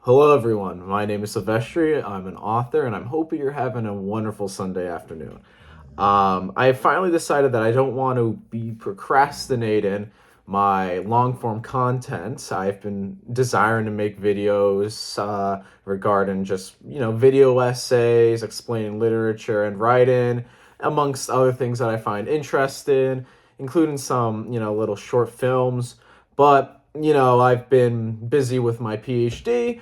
Hello, everyone. My name is Silvestri. I'm an author, and I'm hoping you're having a wonderful Sunday afternoon. I finally decided that I don't want to be procrastinating my long form content. I've been desiring to make videos regarding just, video essays, explaining literature and writing, amongst other things that I find interesting, including some, little short films. But, I've been busy with my PhD,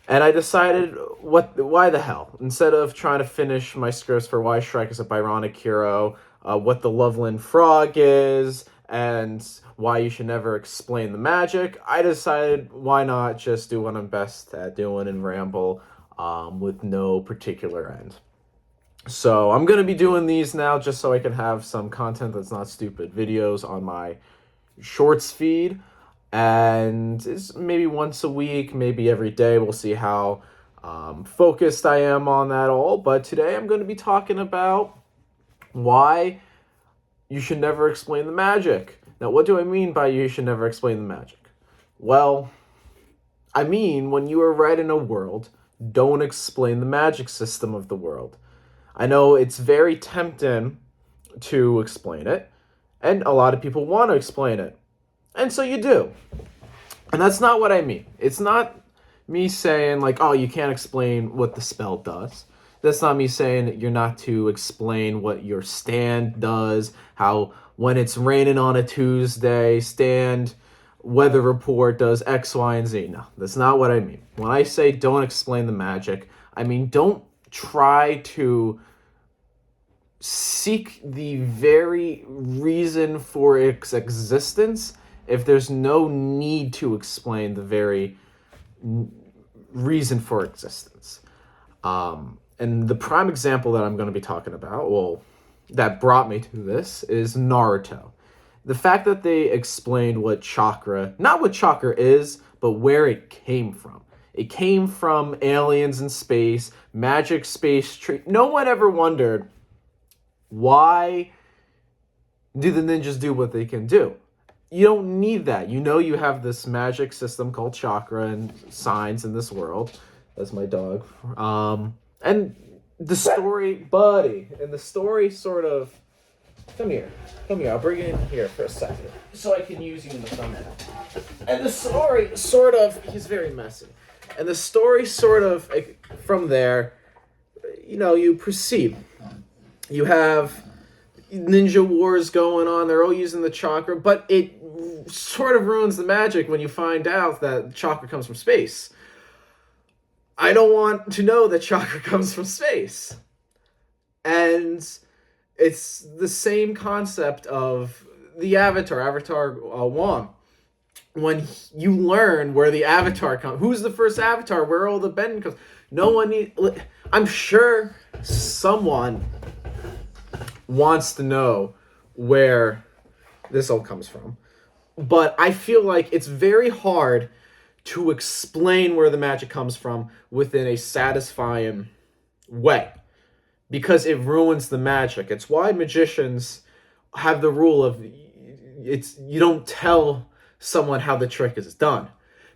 and I decided, why the hell? Instead of trying to finish my scripts for Why Shrek is a Byronic Hero, what the Loveland Frog is, and why you should never explain the magic, I decided, why not just do what I'm best at doing and ramble with no particular end. So I'm going to be doing these now just so I can have some content that's not stupid videos on my shorts feed, and it's maybe once a week, maybe every day. We'll see how focused I am on that all. But today I'm going to be talking about why you should never explain the magic. Now, what do I mean by you should never explain the magic? Well, I mean, when you are writing a world, don't explain the magic system of the world. I know it's very tempting to explain it, and a lot of people want to explain it. And so you do. And that's not what I mean. It's not me saying, like, oh, you can't explain what the spell does. That's not me saying that you're not to explain what your stand does, how when it's raining on a Tuesday, stand weather report does X, Y, and Z. No, that's not what I mean. When I say don't explain the magic, I mean don't try to seek the very reason for its existence if there's no need to explain the very reason for existence. And the prime example that I'm going to be talking about, well, that brought me to this, is Naruto. The fact that they explained what chakra, not what chakra is, but where it came from. It came from aliens in space, magic space tree. No one ever wondered, why do the ninjas do what they can do? You don't need that. You have this magic system called chakra and signs in this world. That's my dog. And the story, buddy, and the story sort of. Come here. I'll bring you in here for a second so I can use you in the thumbnail. And the story sort of. He's very messy. And the story sort of, from there, you proceed. You have ninja wars going on. They're all using the chakra, but it sort of ruins the magic when you find out that chakra comes from space. I don't want to know that chakra comes from space. And it's the same concept of the Avatar 1. When you learn where the Avatar comes, who's the first Avatar, where all the bending comes, no one need. I'm sure someone wants to know where this all comes from. But I feel like it's very hard to explain where the magic comes from within a satisfying way, because it ruins the magic. It's why magicians have the rule of you don't tell someone how the trick is done,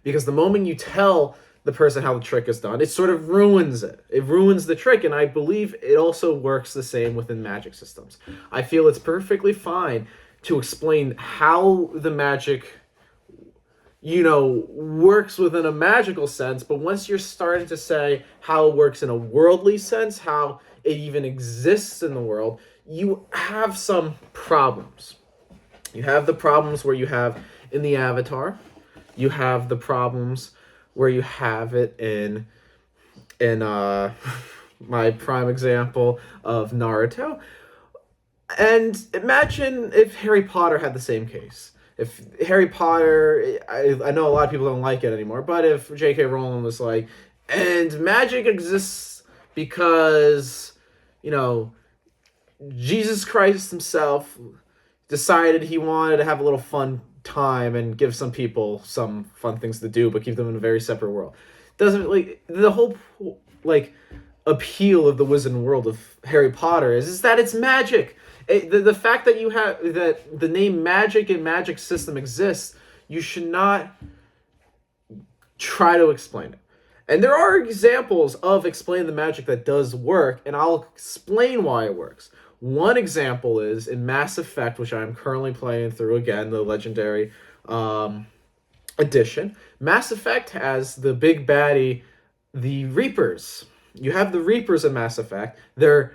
because the moment you tell the person how the trick is done, it sort of ruins it. It ruins the trick, and I believe it also works the same within magic systems. I feel it's perfectly fine to explain how the magic, works within a magical sense, but once you're starting to say how it works in a worldly sense, how it even exists in the world, you have some problems. You have the problems where you have in the Avatar. You have the problems where you have it in my prime example of Naruto. And imagine if Harry Potter had the same case. If Harry Potter, I know a lot of people don't like it anymore, but if J.K. Rowling was like, and magic exists because, Jesus Christ himself decided he wanted to have a little fun time and give some people some fun things to do, but keep them in a very separate world. Doesn't, the whole appeal of the wizard world of Harry Potter is that it's magic. The fact that you have that the name magic and magic system exists, you should not try to explain it. And there are examples of explain the magic that does work, and I'll explain why it works. One example is in Mass Effect, which I'm currently playing through again, the legendary edition. Mass Effect has the big baddie, the Reapers. You have the Reapers in Mass Effect. They're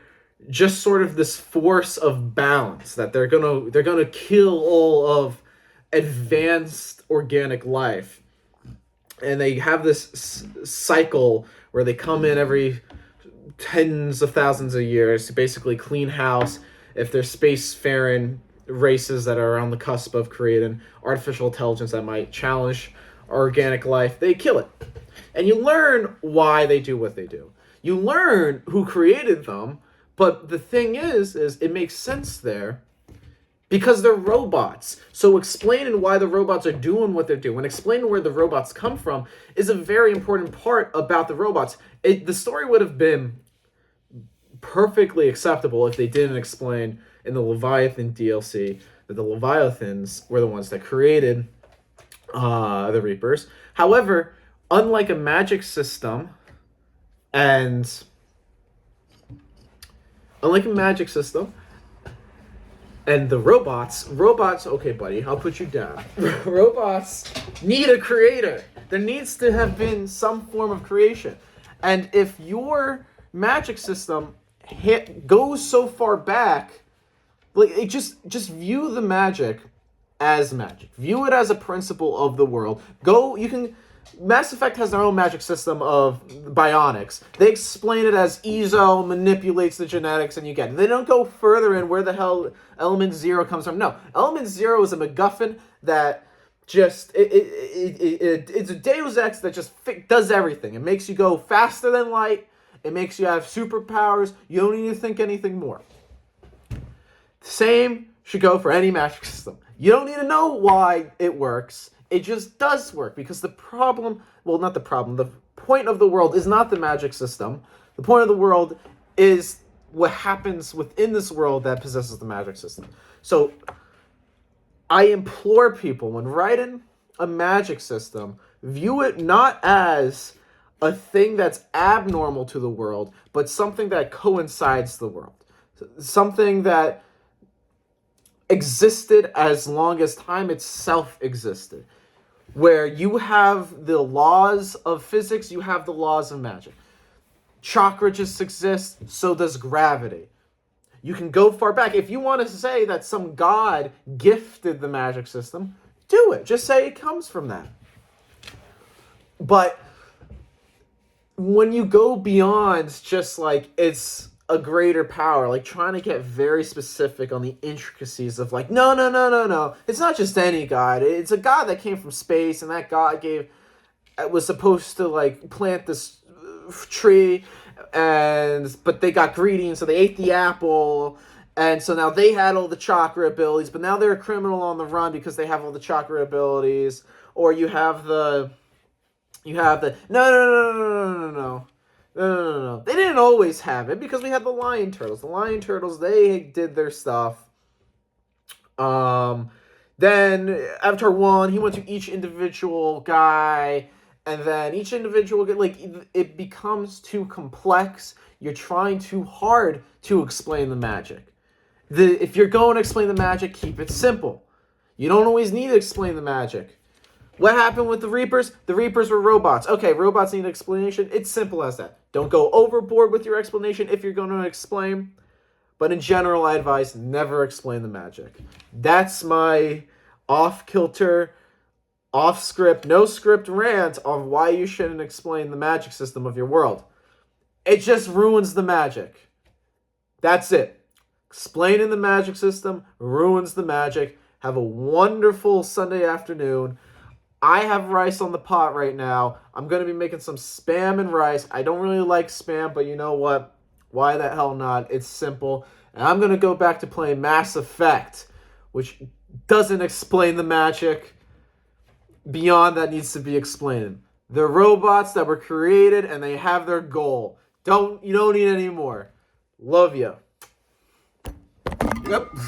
just sort of this force of balance that they're gonna kill all of advanced organic life, and they have this cycle where they come in every tens of thousands of years to basically clean house. If there's spacefaring races that are on the cusp of creating artificial intelligence that might challenge organic life, they kill it. And you learn why they do what they do. You learn who created them, but the thing is it makes sense there because they're robots. So explaining why the robots are doing what they're doing, explaining where the robots come from, is a very important part about the robots. The story would have been perfectly acceptable if they didn't explain in the Leviathan DLC that the Leviathans were the ones that created the Reapers. However, unlike a magic system and the robots, okay, buddy, I'll put you down. Robots need a creator. There needs to have been some form of creation. And if your magic system goes so far back, like, it just view the magic as magic. View it as a principle of the world. Mass Effect has their own magic system of bionics. They explain it as Ezo manipulates the genetics and you get it. They don't go further in where the hell Element Zero comes from. No, Element Zero is a MacGuffin that just it's a Deus Ex that just does everything. It makes you go faster than light. It makes you have superpowers. You don't need to think anything more. Same should go for any magic system. You don't need to know why it works. It just does work because the point of the world is not the magic system. The point of the world is what happens within this world that possesses the magic system. So I implore people, when writing a magic system, view it not as a thing that's abnormal to the world, but something that coincides the world. Something that existed as long as time itself existed. Where you have the laws of physics, you have the laws of magic. Chakra just exists, so does gravity. You can go far back. If you want to say that some god gifted the magic system, do it. Just say it comes from that. But when you go beyond just like it's a greater power, like trying to get very specific on the intricacies of like, no. It's not just any god. It's a god that came from space, and that god was supposed to like plant this tree, but they got greedy, and so they ate the apple, and so now they had all the chakra abilities, but now they're a criminal on the run because they have all the chakra abilities. Or you have the no. They didn't always have it because we had the lion turtles. The lion turtles, they did their stuff. Then Avatar 1, he went to each individual guy, and then each individual, it becomes too complex. You're trying too hard to explain the magic. If you're going to explain the magic, keep it simple. You don't always need to explain the magic. What happened with the Reapers? The Reapers were robots. Okay, robots need an explanation. It's simple as that. Don't go overboard with your explanation if you're going to explain. But in general, I advise never explain the magic. That's my off-kilter, off-script, no-script rant on why you shouldn't explain the magic system of your world. It just ruins the magic. That's it. Explaining the magic system ruins the magic. Have a wonderful Sunday afternoon. I have rice on the pot right now. I'm going to be making some Spam and rice. I don't really like Spam, but you know what? Why the hell not? It's simple. And I'm going to go back to playing Mass Effect, which doesn't explain the magic beyond that needs to be explained. They're robots that were created, and they have their goal. You don't need any more. Love you. Yep.